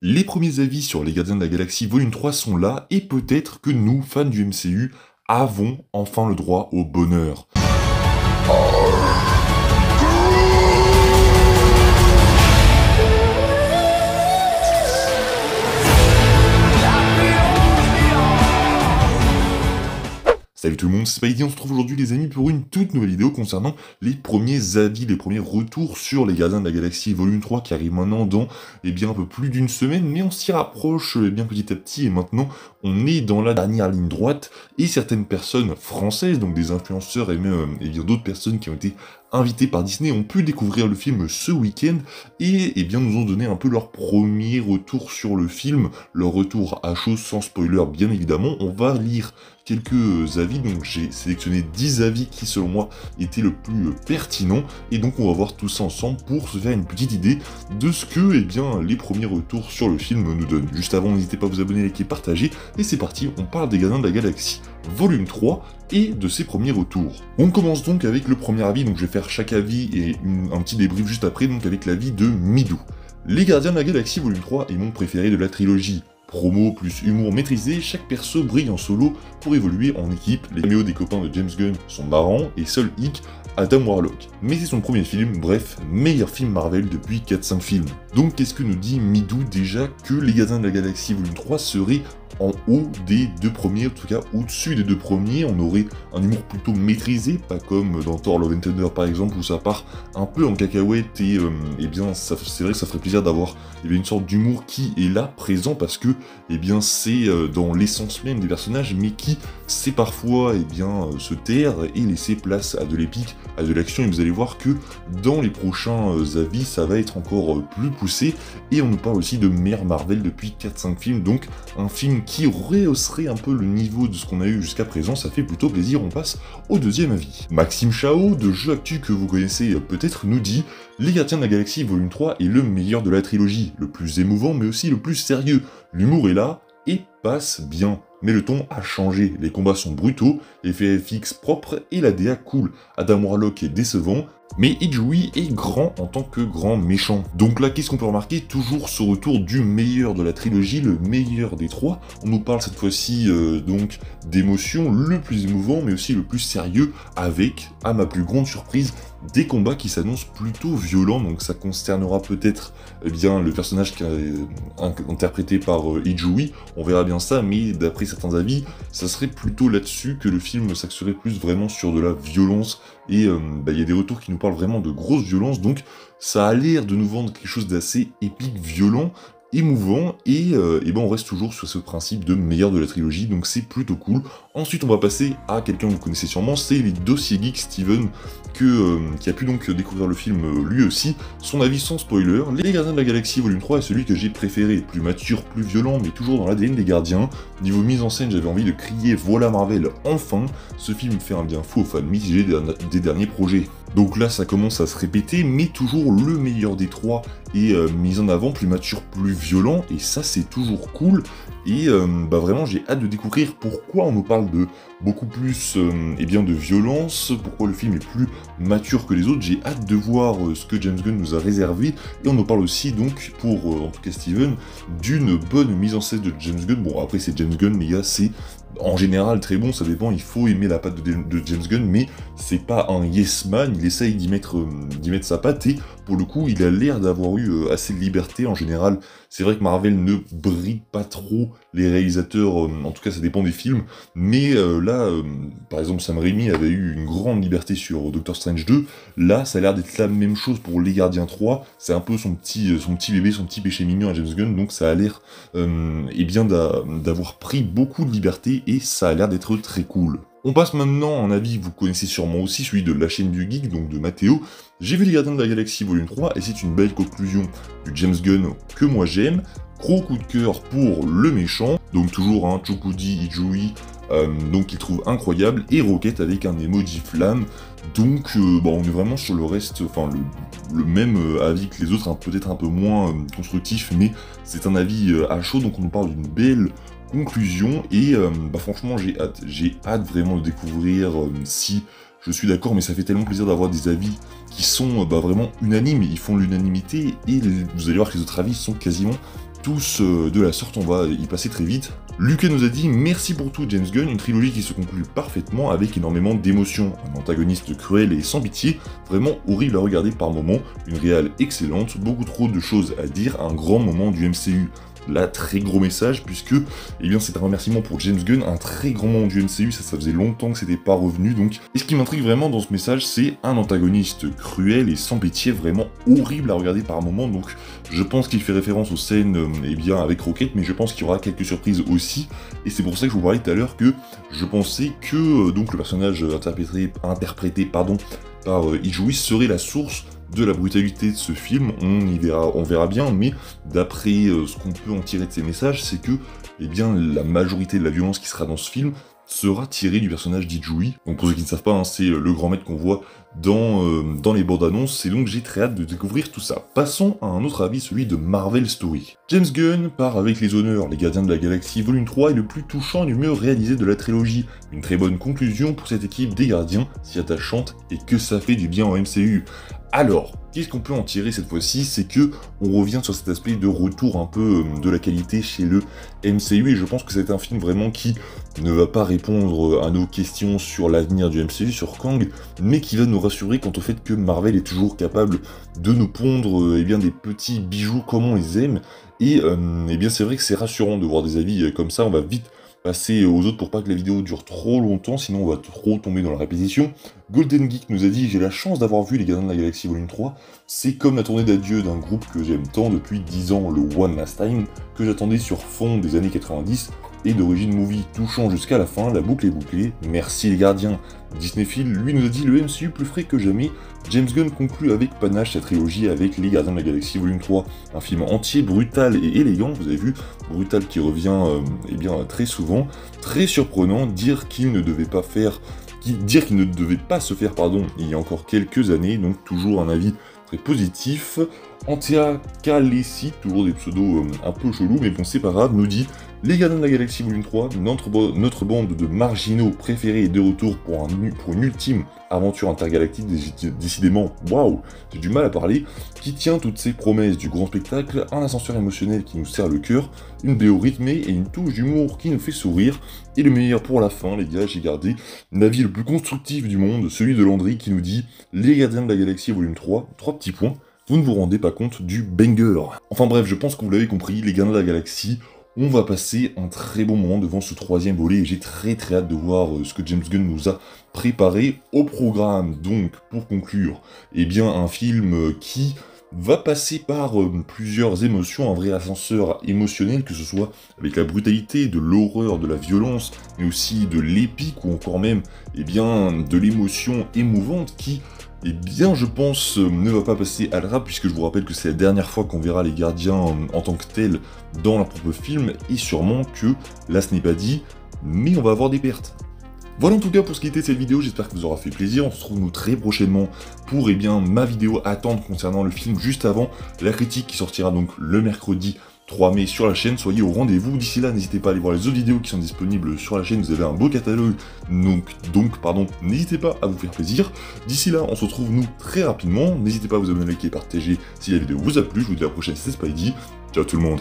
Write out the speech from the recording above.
Les premiers avis sur Les Gardiens de la Galaxie Volume 3 sont là, et peut-être que nous, fans du MCU, avons enfin le droit au bonheur. Salut tout le monde, c'est Spidey, on se retrouve aujourd'hui les amis pour une toute nouvelle vidéo concernant les premiers avis, les premiers retours sur Les Gardiens de la Galaxie Volume 3 qui arrive maintenant dans un peu plus d'une semaine, mais on s'y rapproche petit à petit et maintenant on est dans la dernière ligne droite et certaines personnes françaises, donc des influenceurs et même d'autres personnes qui ont été invités par Disney ont pu découvrir le film ce week-end et nous ont donné un peu leur premier retour sur le film, leur retour à chaud sans spoiler bien évidemment. On va lire quelques avis, donc j'ai sélectionné 10 avis qui selon moi étaient le plus pertinent et donc on va voir tout ça ensemble pour se faire une petite idée de ce que les premiers retours sur le film nous donnent. Juste avant, n'hésitez pas à vous abonner, liker, partager et c'est parti, on parle des Gardiens de la Galaxie Volume 3 et de ses premiers retours. On commence donc avec le premier avis, donc je vais faire chaque avis et un petit débrief juste après, donc avec l'avis de Midou. Les Gardiens de la Galaxie Volume 3 est mon préféré de la trilogie. Promo plus humour maîtrisé, chaque perso brille en solo pour évoluer en équipe. Les caméos des copains de James Gunn sont marrants et seul hic, Adam Warlock. Mais c'est son premier film, bref, meilleur film Marvel depuis 4-5 films. Donc qu'est-ce que nous dit Midou déjà? Que Les Gardiens de la Galaxie Volume 3 serait en haut des deux premiers, en tout cas au-dessus des deux premiers, on aurait un humour plutôt maîtrisé, pas comme dans Thor Love and Thunder par exemple, où ça part un peu en cacahuète et c'est vrai que ça ferait plaisir d'avoir une sorte d'humour qui est là, présent, parce que c'est dans l'essence même des personnages, mais qui sait parfois se taire et laisser place à de l'épique, à de l'action, et vous allez voir que dans les prochains avis, ça va être encore plus poussé, et on nous parle aussi de meilleur Marvel depuis 4-5 films, donc un film qui rehausserait un peu le niveau de ce qu'on a eu jusqu'à présent, ça fait plutôt plaisir. On passe au deuxième avis. Maxime Chao, de Jeux Actu que vous connaissez peut-être, nous dit « Les Gardiens de la Galaxie Volume 3 est le meilleur de la trilogie, le plus émouvant mais aussi le plus sérieux. L'humour est là et passe bien. Mais le ton a changé, les combats sont brutaux, l'effet FX propre et la DA cool. Adam Warlock est décevant, mais Ijui est grand en tant que grand méchant. Donc là, qu'est-ce qu'on peut remarquer? Toujours ce retour du meilleur de la trilogie, le meilleur des trois. On nous parle cette fois-ci donc d'émotions, le plus émouvant, mais aussi le plus sérieux, avec, à ma plus grande surprise, des combats qui s'annoncent plutôt violents. Donc ça concernera peut-être le personnage qui est interprété par Ijui. On verra bien ça, mais d'après certains avis, ça serait plutôt là-dessus que le film s'axerait plus vraiment sur de la violence. Et il y a des retours qui nous parlent vraiment de grosse violence, donc ça a l'air de nous vendre quelque chose d'assez épique, violent, émouvant, et on reste toujours sur ce principe de meilleur de la trilogie, donc c'est plutôt cool. Ensuite on va passer à quelqu'un que vous connaissez sûrement, c'est les dossiers geeks Steven, qui a pu donc découvrir le film lui aussi. Son avis sans spoiler: Les Gardiens de la Galaxie Volume 3 est celui que j'ai préféré, plus mature, plus violent, mais toujours dans l'ADN des gardiens. Niveau mise en scène, j'avais envie de crier voilà Marvel, enfin. Ce film fait un bien fou aux fans mitigés des derniers projets. Donc là ça commence à se répéter, mais toujours le meilleur des trois est mis en avant, plus mature, plus violent, et ça c'est toujours cool. Et vraiment j'ai hâte de découvrir pourquoi on nous parle de beaucoup plus de violence, pourquoi le film est plus mature que les autres. J'ai hâte de voir ce que James Gunn nous a réservé, et on nous parle aussi donc, pour en tout cas Steven, d'une bonne mise en scène de James Gunn. Bon après c'est James Gunn les gars, c'est en général très bon, ça dépend, il faut aimer la patte de James Gunn, mais c'est pas un yes man, il essaye d'y mettre sa patte, et pour le coup il a l'air d'avoir eu assez de liberté en général. C'est vrai que Marvel ne bride pas trop les réalisateurs, en tout cas ça dépend des films, mais par exemple Sam Raimi avait eu une grande liberté sur Doctor Strange 2, là ça a l'air d'être la même chose pour Les Gardiens 3, c'est un peu son petit bébé, son petit péché mignon à James Gunn, donc ça a l'air d'avoir pris beaucoup de liberté, et ça a l'air d'être très cool. On passe maintenant à un avis que vous connaissez sûrement aussi, celui de la chaîne du geek, donc de Mathéo. J'ai vu Les Gardiens de la Galaxie Volume 3 et c'est une belle conclusion du James Gunn que moi j'aime. Gros coup de cœur pour le méchant, donc toujours un Chukudi Ijui, donc qu'il trouve incroyable, et Rocket avec un emoji flamme. Donc on est vraiment sur le reste, enfin le même avis que les autres, peut-être un peu moins constructif, mais c'est un avis à chaud, donc on nous parle d'une belle conclusion, et franchement j'ai hâte vraiment de découvrir si je suis d'accord, mais ça fait tellement plaisir d'avoir des avis qui sont vraiment unanimes, ils font l'unanimité, et vous allez voir que les autres avis sont quasiment tous de la sorte, on va y passer très vite. Lucas nous a dit « Merci pour tout James Gunn, une trilogie qui se conclut parfaitement avec énormément d'émotions, un antagoniste cruel et sans pitié, vraiment horrible à regarder par moments, une réale excellente, beaucoup trop de choses à dire, un grand moment du MCU. » Là, très gros message, puisque eh bien, c'est un remerciement pour James Gunn, un très grand moment du MCU, ça faisait longtemps que c'était pas revenu, donc... Et ce qui m'intrigue vraiment dans ce message, c'est un antagoniste cruel et sans pitié, vraiment horrible à regarder par moments, donc je pense qu'il fait référence aux scènes, eh bien, avec Rocket, mais je pense qu'il y aura quelques surprises aussi, et c'est pour ça que je vous parlais tout à l'heure que je pensais que, donc, le personnage interprété par Ijui serait la source de la brutalité de ce film, on verra bien, mais d'après ce qu'on peut en tirer de ces messages, c'est que eh bien, la majorité de la violence qui sera dans ce film sera tirée du personnage d'Ijui. Donc pour ceux qui ne savent pas, hein, c'est le grand maître qu'on voit dans les bandes annonces, et donc j'ai très hâte de découvrir tout ça. Passons à un autre avis, celui de Marvel Story. James Gunn part avec les honneurs, Les Gardiens de la Galaxie volume 3 est le plus touchant et le mieux réalisé de la trilogie. Une très bonne conclusion pour cette équipe des Gardiens, si attachante, et que ça fait du bien au MCU. Alors, qu'est-ce qu'on peut en tirer cette fois-ci? C'est que on revient sur cet aspect de retour un peu de la qualité chez le MCU, et je pense que c'est un film vraiment qui ne va pas répondre à nos questions sur l'avenir du MCU, sur Kang, mais qui va nous rassurer quant au fait que Marvel est toujours capable de nous pondre eh bien, des petits bijoux comme on les aime, et eh bien c'est vrai que c'est rassurant de voir des avis comme ça. On va vite passer aux autres pour pas que la vidéo dure trop longtemps, sinon on va trop tomber dans la répétition. Golden Geek nous a dit « J'ai la chance d'avoir vu Les Gardiens de la Galaxie volume 3, c'est comme la tournée d'adieu d'un groupe que j'aime tant depuis 10 ans, le One Last Time, que j'attendais sur fond des années 90, et d'origine movie touchant jusqu'à la fin, la boucle est bouclée, merci les gardiens ». Disneyphile, lui, nous a dit « Le MCU plus frais que jamais, James Gunn conclut avec panache sa trilogie avec Les Gardiens de la Galaxie volume 3, un film entier, brutal et élégant, vous avez vu, brutal qui revient eh bien, très souvent, très surprenant, dire qu'il ne devait pas se faire, il y a encore quelques années, donc toujours un avis très positif. Antea Kalesi, toujours des pseudos un peu chelous, mais bon c'est pas grave, nous dit « Les Gardiens de la Galaxie volume 3, notre bande de marginaux préférés est de retour pour une ultime aventure intergalactique, décidément, waouh, j'ai du mal à parler, qui tient toutes ses promesses du grand spectacle, un ascenseur émotionnel qui nous serre le cœur, une BO rythmée et une touche d'humour qui nous fait sourire, et le meilleur pour la fin, les gars, j'ai gardé l'avis le plus constructif du monde, celui de Landry qui nous dit « Les Gardiens de la Galaxie volume 3, 3 petits points, vous ne vous rendez pas compte du banger ». Enfin bref, je pense que vous l'avez compris, les Gardiens de la Galaxie, on va passer un très bon moment devant ce troisième volet, et j'ai très hâte de voir ce que James Gunn nous a préparé au programme. Donc, pour conclure, eh bien un film qui va passer par plusieurs émotions, un vrai ascenseur émotionnel, que ce soit avec la brutalité, de l'horreur, de la violence, mais aussi de l'épique, ou encore même eh bien, de l'émotion émouvante qui, eh bien, je pense, ne va pas passer à l'arabe, puisque je vous rappelle que c'est la dernière fois qu'on verra les gardiens en tant que tels dans leur propre film, et sûrement que, là ce n'est pas dit, mais on va avoir des pertes. Voilà en tout cas pour ce qui était de cette vidéo, j'espère que vous aura fait plaisir, on se retrouve nous très prochainement pour ma vidéo à attendre concernant le film juste avant la critique qui sortira donc le mercredi 3 mai sur la chaîne, soyez au rendez-vous. D'ici là, n'hésitez pas à aller voir les autres vidéos qui sont disponibles sur la chaîne, vous avez un beau catalogue, donc n'hésitez pas à vous faire plaisir. D'ici là, on se retrouve nous très rapidement, n'hésitez pas à vous abonner, liker et partager si la vidéo vous a plu, je vous dis à la prochaine, c'est Spidey, ciao tout le monde.